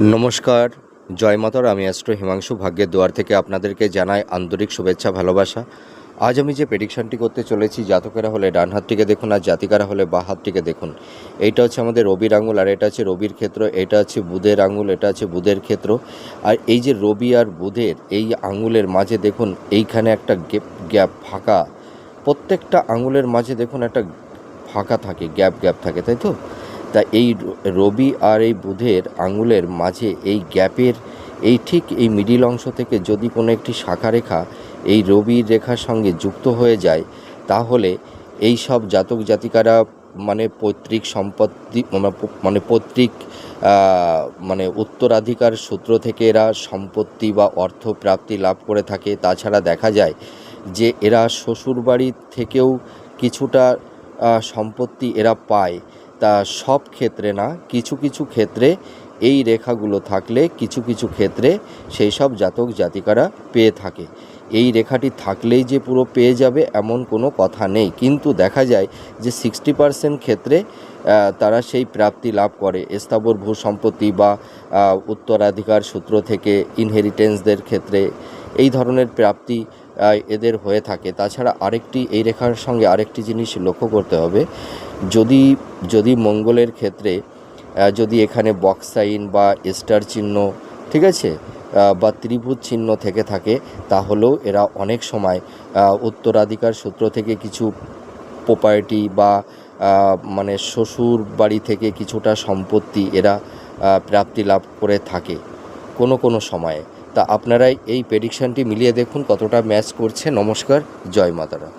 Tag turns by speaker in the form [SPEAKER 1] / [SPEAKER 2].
[SPEAKER 1] নমস্কার, জয় মাতার। আমি অ্যাস্ট্রো হিমাংশু ভাগ্যের দুয়ার থেকে আপনাদেরকে জানাই আন্তরিক শুভেচ্ছা, ভালোবাসা। আজ আমি যে প্রেডিকশানটি করতে চলেছি, জাতকেরা হলে ডান হাতটিকে দেখুন আর জাতিকারা হলে বাঁ হাতটিকে দেখুন। এইটা হচ্ছে আমাদের রবির আঙুল, আর এটা হচ্ছে রবির ক্ষেত্র। এটা হচ্ছে বুধের আঙুল, এটা হচ্ছে বুধের ক্ষেত্র। আর এই যে রবি আর বুধের এই আঙুলের মাঝে দেখুন এইখানে একটা গ্যাপ ফাঁকা। প্রত্যেকটা আঙুলের মাঝে দেখুন একটা ফাঁকা থাকে, গ্যাপ থাকে, তাই তো? তা এই রবি আর এই বুধের আঙুলের মাঝে এই গ্যাপের ঠিক এই মিডিল অংশ থেকে যদি কোনো একটি শাখা রেখা এই রবির রেখার সঙ্গে যুক্ত হয়ে যায়, তাহলে এই সব জাতক জাতিকারা মানে পৈতৃক সম্পত্তি মানে পৈতৃক মানে উত্তরাধিকার সূত্র থেকে এরা সম্পত্তি বা অর্থ প্রাপ্তি লাভ করে থাকে। তাছাড়া দেখা যায় যে এরা শ্বশুরবাড়ি থেকেও কিছুটা সম্পত্তি এরা পায়। তা সব ক্ষেত্রে না, কিছু কিছু ক্ষেত্রে এই রেখাগুলো থাকলে কিছু কিছু ক্ষেত্রে সেই সব জাতক জাতিকারা পেয়ে থাকে। এই রেখাটি থাকলেই যে পুরো পেয়ে যাবে এমন কোনো কথা নেই, কিন্তু দেখা যায় যে 60% ক্ষেত্রে তারা সেই প্রাপ্তি লাভ করে। স্থাবর ভূ সম্পত্তি বা উত্তরাধিকার সূত্র থেকে ইনহেরিটেন্সদের ক্ষেত্রে এই ধরনের প্রাপ্তি এদের হয়ে থাকে। তাছাড়া এই রেখার সঙ্গে আরেকটি জিনিস লক্ষ্য করতে হবে, যদি মঙ্গলের ক্ষেত্রে যদি এখানে বক্স সাইন বা স্টার চিহ্ন, ঠিক আছে, বা ত্রিভুজ চিহ্ন থেকে থাকে, তাহলেও এরা অনেক সময় উত্তরাধিকার সূত্র থেকে কিছু প্রপার্টি বা মানে শ্বশুর বাড়ি থেকে কিছুটা সম্পত্তি এরা প্রাপ্তি লাভ করে থাকে কোনো সময়ে। তা আপনারাই এই প্রেডিকশানটি মিলিয়ে দেখুন কতটা ম্যাচ করছে। নমস্কার, জয় মাতারা।